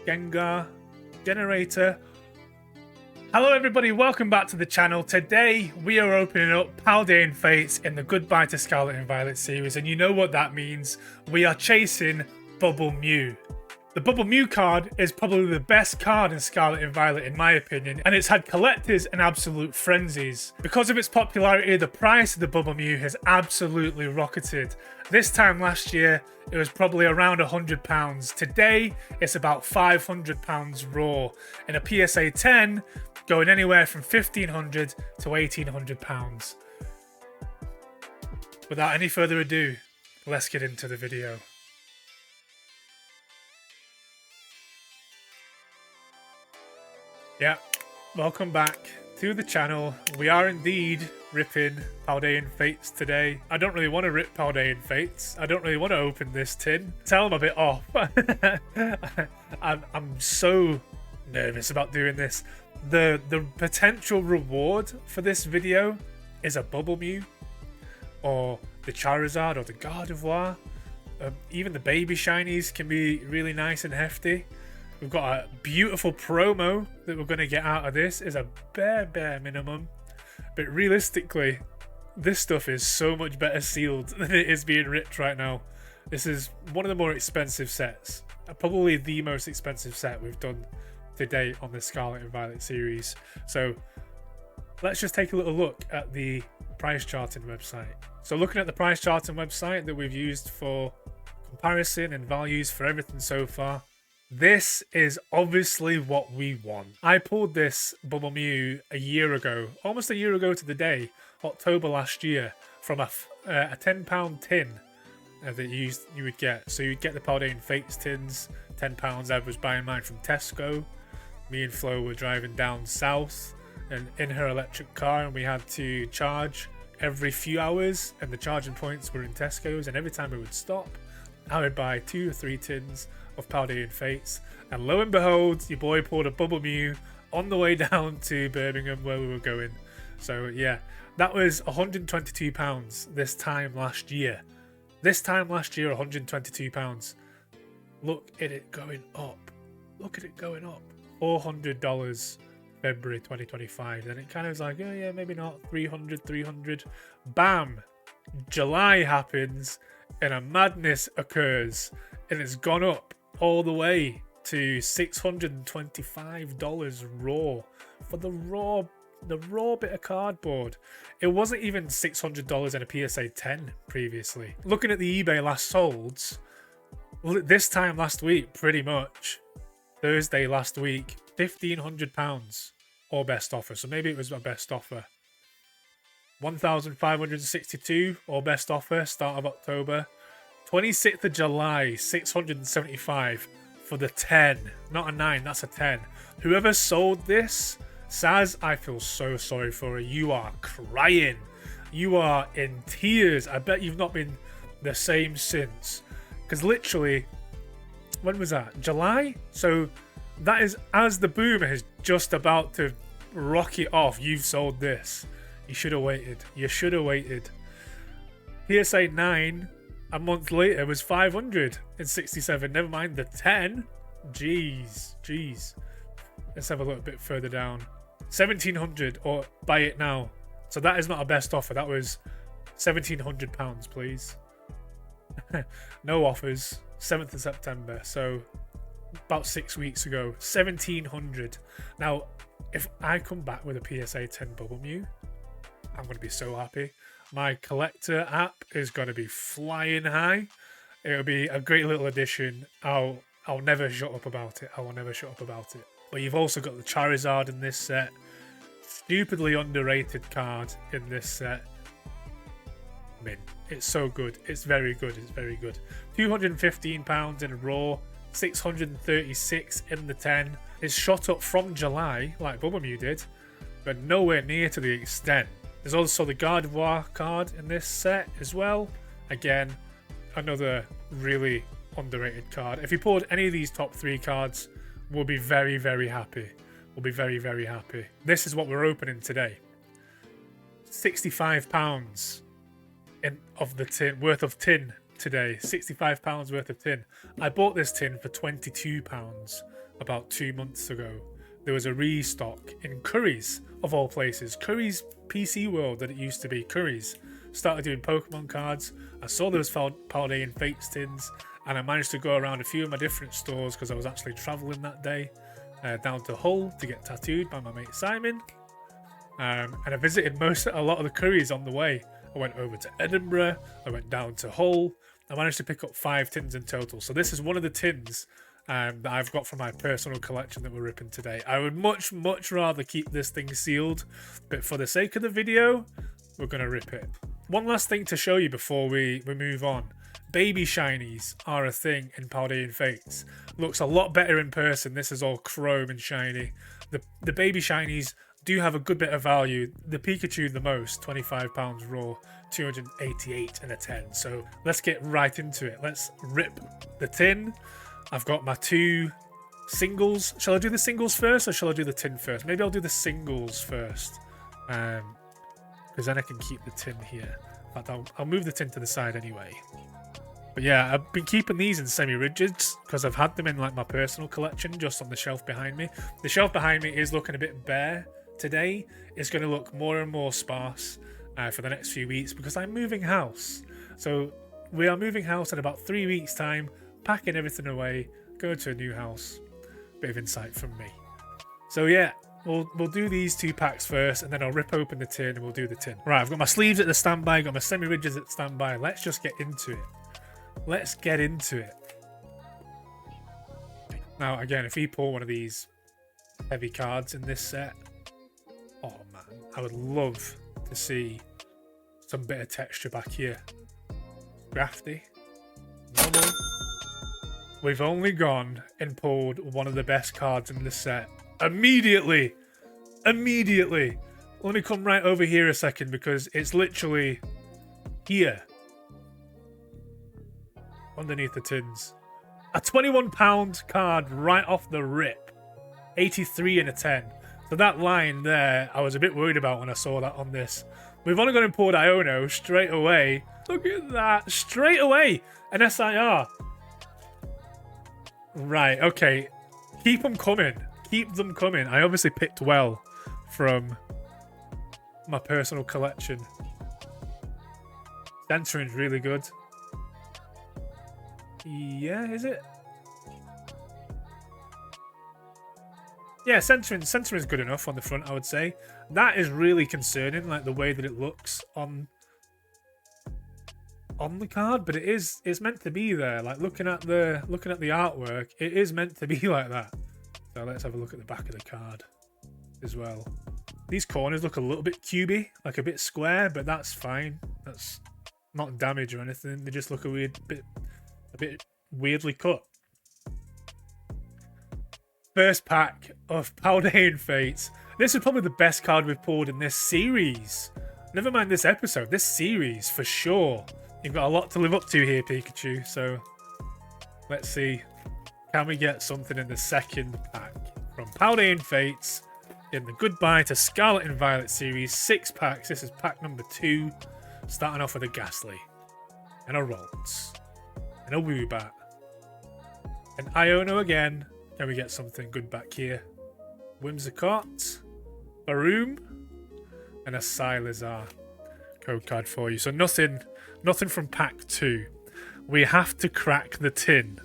Gengar, Generator. Hello everybody, welcome back to the channel. Today we are opening up Paldean Fates in the Goodbye to Scarlet and Violet series, and you know what that means. We are chasing Bubble Mew. The Bubble Mew card is probably the best card in Scarlet and Violet in my opinion, and it's had collectors in absolute frenzies. Because of its popularity, the price of the Bubble Mew has absolutely rocketed. This time last year, it was probably around £100. Today, it's about £500 raw. In a PSA 10, going anywhere from £1,500 to £1,800. Without any further ado, let's get into the video. Yeah, welcome back to the channel. We are indeed ripping Paldean Fates today. I don't really want to rip Paldean Fates. I don't really want to open this tin. Tell them a bit off. I'm so nervous about doing this. The potential reward for this video is a Bubble Mew, or the Charizard, or the Gardevoir. Even the baby shinies can be really nice and hefty. We've got a beautiful promo that we're going to get out of this. Is a bare minimum. But realistically, this stuff is so much better sealed than it is being ripped right now. This is one of the more expensive sets. Probably the most expensive set we've done to date on the Scarlet and Violet series. So let's just take a little look at the price charting website. So looking at the price charting website that we've used for comparison and values for everything so far, this is obviously what we want. I pulled this Bubble Mew a year ago, almost a year ago to the day, October last year, from a £10 tin that you would get. So you'd get the Paldean Fates tins, £10. I was buying mine from Tesco. Me and Flo were driving down south and in her electric car, and we had to charge every few hours, and the charging points were in Tesco's, and every time we would stop, I would buy 2 or 3 tins of Paldean Fates, and lo and behold, your boy pulled a Bubble Mew on the way down to Birmingham where we were going. So yeah, that was £122 this time last year. This time last year, £122. Look at it going up. Look at it going up. $400 February 2025. Then it kind of was like, oh yeah, maybe not. 300. Bam! July happens and a madness occurs, and it's gone up all the way to $625 raw for the raw bit of cardboard. It wasn't even $600 in a PSA 10 previously. Looking at the eBay last solds, this time last week, pretty much Thursday last week, £1,500 or best offer. So maybe it was a best offer. 1,562 or best offer, start of October. 26th of July, 675 for the 10. Not a 9, that's a 10. Whoever sold this, Saz, I feel so sorry for you. You are crying. You are in tears. I bet you've not been the same since. Because literally, when was that? July? So that is as the boomer is just about to rocket off, you've sold this. You should have waited. You should have waited. PSA 9... a month later was 567. Never mind the 10. Jeez. Let's have a little bit further down. 1,700 or buy it now. So that is not a best offer. That was £1,700, please. No offers. 7th of September. So about 6 weeks ago. 1,700. Now, if I come back with a PSA 10 Bubble Mew, I'm going to be so happy. My collector app is going to be flying high. It'll be a great little addition. I'll never shut up about it. I will never shut up about it. But you've also got the Charizard in this set. Stupidly underrated card in this set. I mean, it's so good. It's very good. It's very good. £215 in a raw. 636 in the 10. It's shot up from July, like Bubble Mew did, but nowhere near to the extent. There's also the Gardevoir card in this set as well. Again, another really underrated card. If you pulled any of these top 3 cards, we'll be very happy. We'll be very happy. This is what we're opening today. £65 of the tin worth of tin today. £65 worth of tin. I bought this tin for £22 about 2 months ago. There was a restock in Curry's, of all places. Curry's PC World that it used to be. Curry's started doing Pokemon cards. I saw those Paldean Fates tins, and I managed to go around a few of my different stores because I was actually travelling that day down to Hull to get tattooed by my mate Simon. And I visited a lot of the Curry's on the way. I went over to Edinburgh, I went down to Hull. I managed to pick up 5 tins in total. So this is one of the tins that I've got from my personal collection that we're ripping today. I would much rather keep this thing sealed, but for the sake of the video, we're going to rip it. One last thing to show you before we move on. Baby shinies are a thing in Paldean Fates. Looks a lot better in person. This is all chrome and shiny. The baby shinies do have a good bit of value. The Pikachu the most, £25 raw, 288 in a 10. So let's get right into it. Let's rip the tin. I've got my 2 singles. Shall I do the singles first or shall I do the tin first? Maybe I'll do the singles first. Because then I can keep the tin here. In fact, I'll move the tin to the side anyway. But yeah, I've been keeping these in semi-rigids because I've had them in like my personal collection just on the shelf behind me. The shelf behind me is looking a bit bare today. It's going to look more and more sparse for the next few weeks because I'm moving house. So we are moving house in about 3 weeks time, packing everything away, going to a new house. Bit of insight from me. So yeah, we'll do these 2 packs first and then I'll rip open the tin and we'll do the tin. Right, I've got my sleeves at the standby, got my semi-rigids at standby. Let's just get into it. Let's get into it. Now, again, if we pull one of these heavy cards in this set, oh man, I would love to see some bit of texture back here. Crafty. Normal. We've only gone and pulled one of the best cards in this set. Immediately. Let me come right over here a second because it's literally here. Underneath the tins. A £21 card right off the rip. 83 in a 10. So that line there, I was a bit worried about when I saw that on this. We've only gone and pulled Iono straight away. Look at that. Straight away. An SIR. Right, okay. Keep them coming. Keep them coming. I obviously picked well from my personal collection. Centering's really good. Yeah, is it? Yeah, centering's good enough on the front, I would say. That is really concerning, like the way that it looks on the card, but it's meant to be there. Like looking at the artwork, it is meant to be like that. So let's have a look at the back of the card as well. These corners look a little bit cubey, like a bit square, but that's fine. That's not damage or anything. They just look a bit weirdly cut. First pack of Paldean Fates. This is probably the best card we've pulled in this series. Never mind this episode, this series for sure. You've got a lot to live up to here, Pikachu. So let's see. Can we get something in the second pack from Paldean Fates in the Goodbye to Scarlet and Violet series? 6 packs. This is pack number 2. Starting off with a Ghastly. And a Ralts. And a Woobat. An Iono again. Can we get something good back here? Whimsicott. A Room. And a Charizard code card for you. So nothing from pack 2. We have to crack the tin.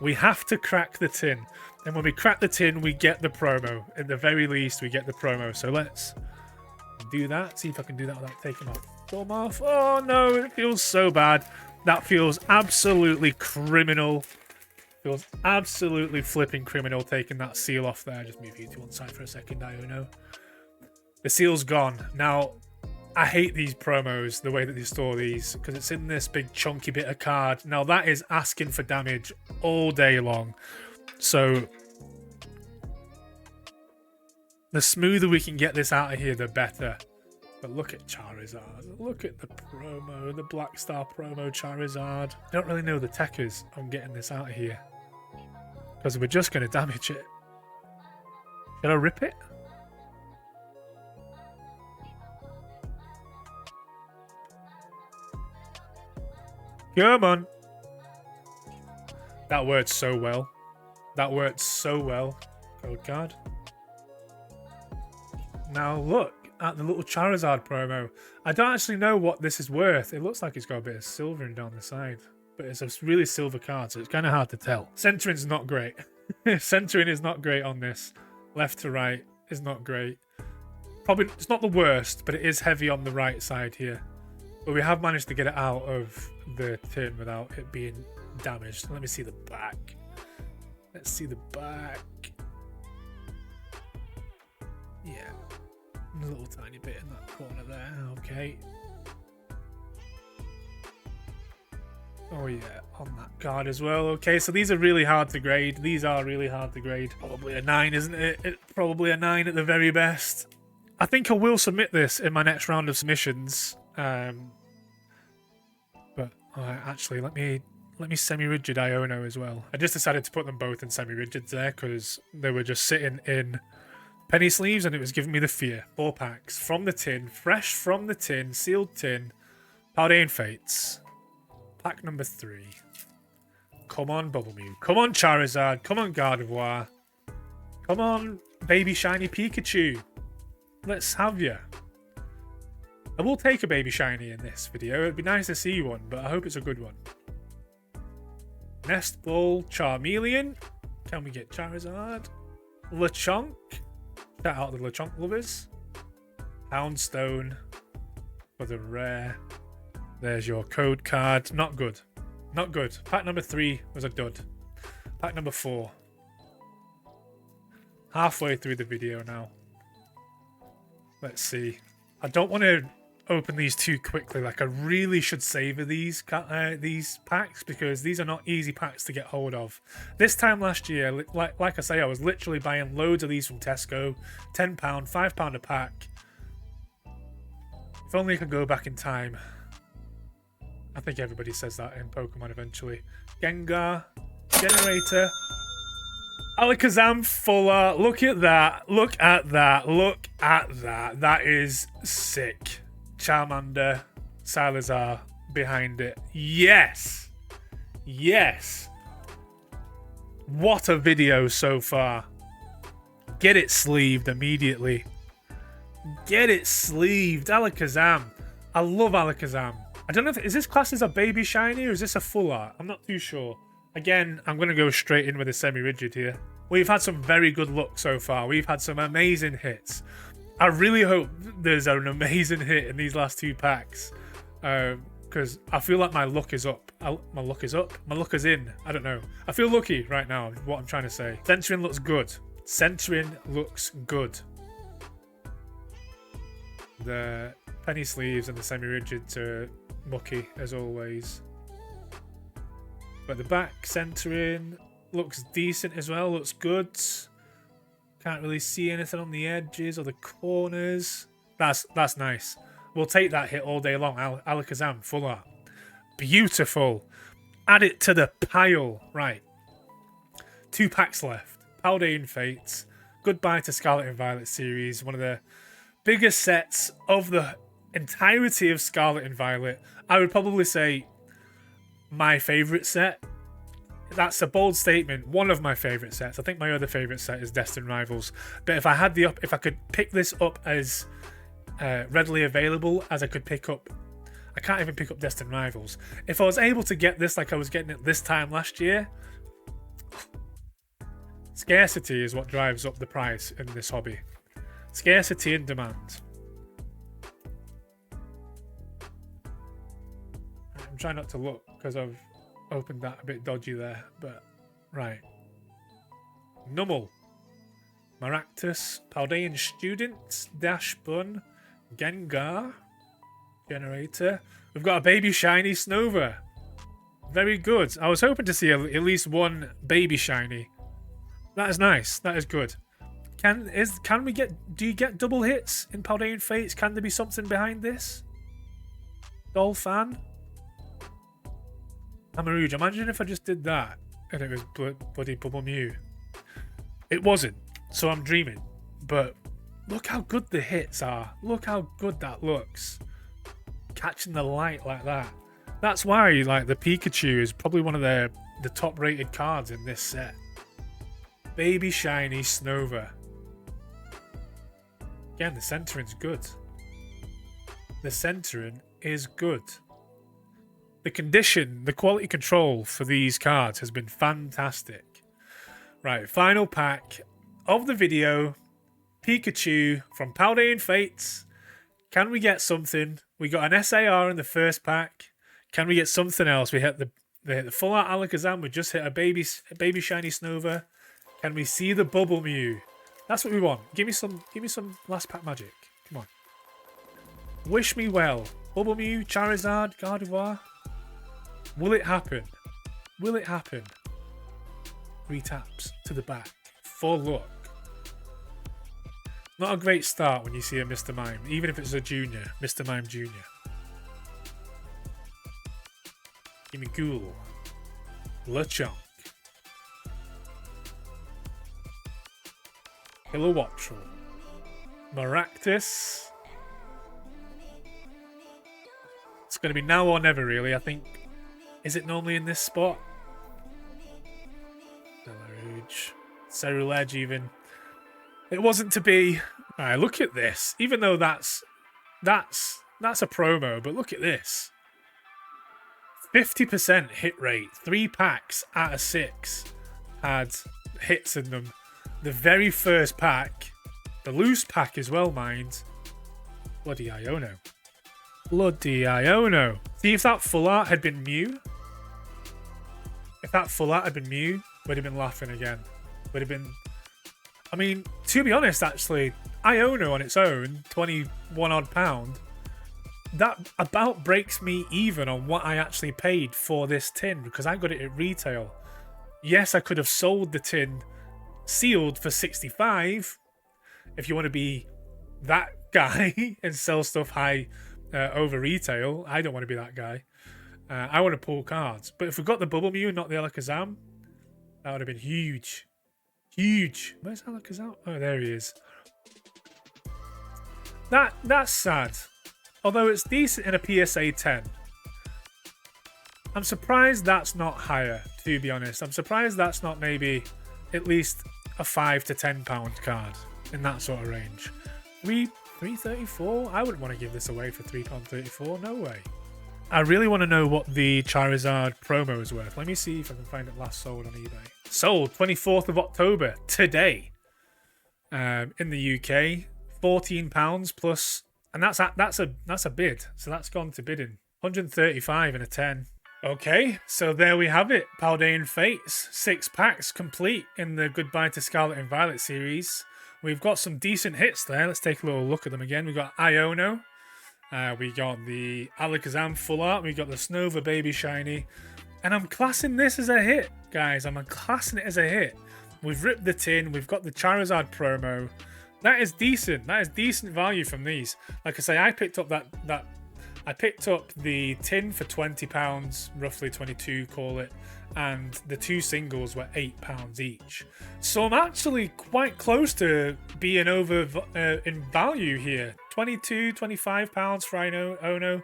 We have to crack the tin. And when we crack the tin, we get the promo. At the very least, we get the promo. So let's do that. See if I can do that without taking my thumb off. Oh no, it feels so bad. That feels absolutely criminal. Feels absolutely flipping criminal taking that seal off there. Just move you to one side for a second, Iono. The seal's gone. Now, I hate these promos, the way that they store these, because it's in this big chunky bit of card. Now, that is asking for damage all day long. So, the smoother we can get this out of here, the better. But look at Charizard. Look at the promo, the Black Star promo Charizard. I don't really know the techers on getting this out of here, because we're just going to damage it. Should I rip it? Come on. That worked so well. That worked so well. Code card. Now look at the little Charizard promo. I don't actually know what this is worth. It looks like it's got a bit of silvering down the side, but it's a really silver card, so it's kind of hard to tell. Centering's not great. Centering is not great on this. Left to right is not great. Probably, it's not the worst, but it is heavy on the right side here. But we have managed to get it out of the tin without it being damaged. Let me see the back. Let's see the back. Yeah. A little tiny bit in that corner there. Okay. Oh yeah, on that card as well. Okay, so these are really hard to grade. These are really hard to grade. Probably a 9, isn't it? Probably a 9 at the very best. I think I will submit this in my next round of submissions. But actually, let me semi-rigid Iono as well. I just decided to put them both in semi-rigids there because they were just sitting in penny sleeves and it was giving me the fear. 4 packs from the tin, fresh from the tin, sealed tin. Paldean Fates. Pack number 3. Come on, Bubble Mew. Come on, Charizard. Come on, Gardevoir. Come on, Baby Shiny Pikachu. Let's have ya. I will take a Baby Shiny in this video. It'd be nice to see one, but I hope it's a good one. Nest Ball, Charmeleon. Can we get Charizard? Lechonk. Shout out the Lechonk lovers. Houndstone for the rare. There's your code card. Not good. Not good. Pack number 3 was a dud. Pack number 4. Halfway through the video now. Let's see. I don't want to open these too quickly. Like, I really should savor these packs because these are not easy packs to get hold of. This time last year, like I say, I was literally buying loads of these from Tesco. £10, £5 a pack. If only I could go back in time. I think everybody says that in Pokemon eventually. Gengar, Generator, Alakazam Full Art. Look at that. Look at that. Look at that. That is sick. Charmander, Salazar behind it. Yes. Yes. What a video so far. Get it sleeved immediately. Get it sleeved. Alakazam. I love Alakazam. I don't know if is this class as a baby shiny or is this a full art? I'm not too sure. Again, I'm going to go straight in with a semi-rigid here. We've had some very good luck so far. We've had some amazing hits. I really hope there's an amazing hit in these last 2 packs. Because I feel like my luck is up. My luck is up? My luck is in. I don't know. I feel lucky right now, is what I'm trying to say. Centering looks good. Centering looks good. The penny sleeves and the semi-rigids are mucky as always, but the back centering looks decent as well. Looks good. Can't really see anything on the edges or the corners. That's nice. We'll take that hit all day long. Alakazam full art, beautiful. Add it to the pile. Right, 2 packs left. Paldean Fates. Goodbye to Scarlet and Violet series. One of the biggest sets of the entirety of Scarlet and Violet. I would probably say my favourite set. That's a bold statement. One of my favourite sets. I think my other favourite set is Destined Rivals. But if I had if I could pick this up as readily available as I could pick up, I can't even pick up Destined Rivals. If I was able to get this like I was getting it this time last year, scarcity is what drives up the price in this hobby. Scarcity and demand. I'm trying not to look because I've opened that a bit dodgy there, but right. Numel, Maractus, Paldean Student, Dash Bun, Gengar, Generator. We've got a baby shiny Snover. Very good. I was hoping to see at least one baby shiny. That is nice. That is good. Can we get? Do you get double hits in Paldean Fates? Can there be something behind this? Dolphin, Amarouge. Imagine if I just did that and it was bloody Bubble Mew. It wasn't, so I'm dreaming. But look how good the hits are. Look how good that looks. Catching the light like that. That's why, like, the Pikachu is probably one of the top-rated cards in this set. Baby Shiny Snover. Again, the centering's good. The centering is good. The condition, the quality control for these cards has been fantastic. Right, final pack of the video. Pikachu from Paldean Fates. Can we get something? We got an SAR in the first pack. Can we get something else? We hit the full art Alakazam. We just hit a baby shiny Snover. Can we see the Bubble Mew? That's what we want. Give me some last pack magic. Come on. Wish me well. Bubble Mew, Charizard, Gardevoir. Will it happen? Will it happen? 3 taps to the back. For luck. Not a great start when you see a Mr. Mime, even if it's a junior. Mr. Mime Jr. Give me Ghoul. Lechonk. Kilowattrel. Maractus. It's going to be now or never, really. I think. Is it normally in this spot? Deluge. Ceruledge, even. It wasn't to be. Alright, look at this. Even though that's a promo, but look at this. 50% hit rate. 3 packs out of 6 had hits in them. The very first pack, the loose pack as well, mind. Bloody Iono. Bloody Iono. See, if that full art had been Mew, we'd have been laughing again. Would have been. I mean, to be honest, actually, Iono on its own, 21 odd pound, that about breaks me even on what I actually paid for this tin because I got it at retail. Yes, I could have sold the tin sealed for 65 if you want to be that guy and sell stuff high over retail. I don't want to be that guy. I want to pull cards. But if we got the Bubble Mew and not the Alakazam, that would have been huge. Huge. Where's Alakazam? Oh, there he is. That's sad. Although it's decent in a PSA 10. I'm surprised that's not higher, to be honest. I'm surprised that's not maybe at least a £5 to £10 card in that sort of range. $3.34? I wouldn't want to give this away for £3.34. No way. I really want to know what the Charizard promo is worth. Let me see if I can find it last sold on eBay. Sold 24th of October, today. In the UK, £14 plus, and that's a bid. So that's gone to bidding. 135 in a 10. Okay, so there we have it. Paldean Fates, 6 packs complete in the Goodbye to Scarlet and Violet series. We've got some decent hits there. Let's take a little look at them again. We've got Iono. We got the Alakazam full art. We got the Snover Baby Shiny. And I'm classing this as a hit, guys. I'm classing it as a hit. We've ripped the tin. We've got the Charizard promo. That is decent. That is decent value from these. Like I say, I picked up I picked up the tin for £20, roughly 22, call it, and the 2 singles were £8 each. So I'm actually quite close to being over in value here. £22, £25 for Iono,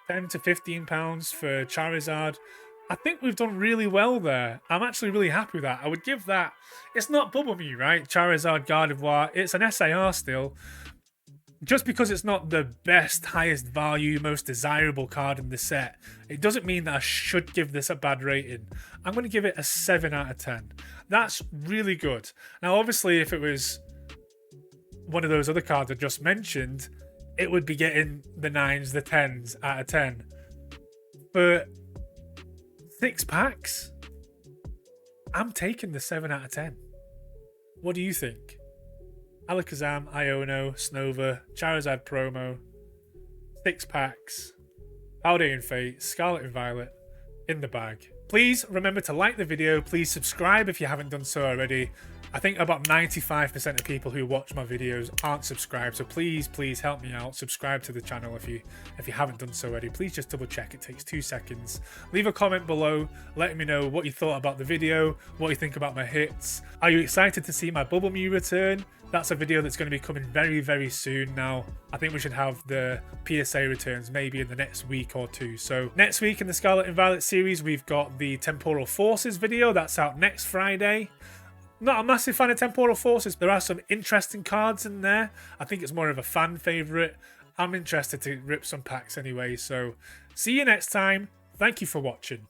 £10 to £15 for Charizard. I think we've done really well there. I'm actually really happy with that. I would give that. It's not Bubble Mew, right? Charizard, Gardevoir. It's an SAR still. Just because it's not the best, highest value, most desirable card in the set, it doesn't mean that I should give this a bad rating. I'm going to give it a 7 out of 10. That's really good. Now, obviously, if it was one of those other cards I just mentioned, it would be getting the 9s, the 10s out of 10. But 6 packs, I'm taking the 7 out of 10. What do you think? Alakazam, Iono, Snover, Charizard promo, 6 packs, Paldean Fates, Scarlet and Violet in the bag. Please remember to like the video. Please subscribe if you haven't done so already. I think about 95% of people who watch my videos aren't subscribed, so please help me out. Subscribe to the channel if you haven't done so already. Please just double check. It takes 2 seconds. Leave a comment below letting me know what you thought about the video, what you think about my hits. Are you excited to see my Bubble Mew return? That's a video that's going to be coming very, very soon now. I think we should have the PSA returns maybe in the next week or 2. So next week in the Scarlet and Violet series, we've got the Temporal Forces video. That's out next Friday. Not a massive fan of Temporal Forces. There are some interesting cards in there. I think it's more of a fan favourite. I'm interested to rip some packs anyway, so see you next time. Thank you for watching.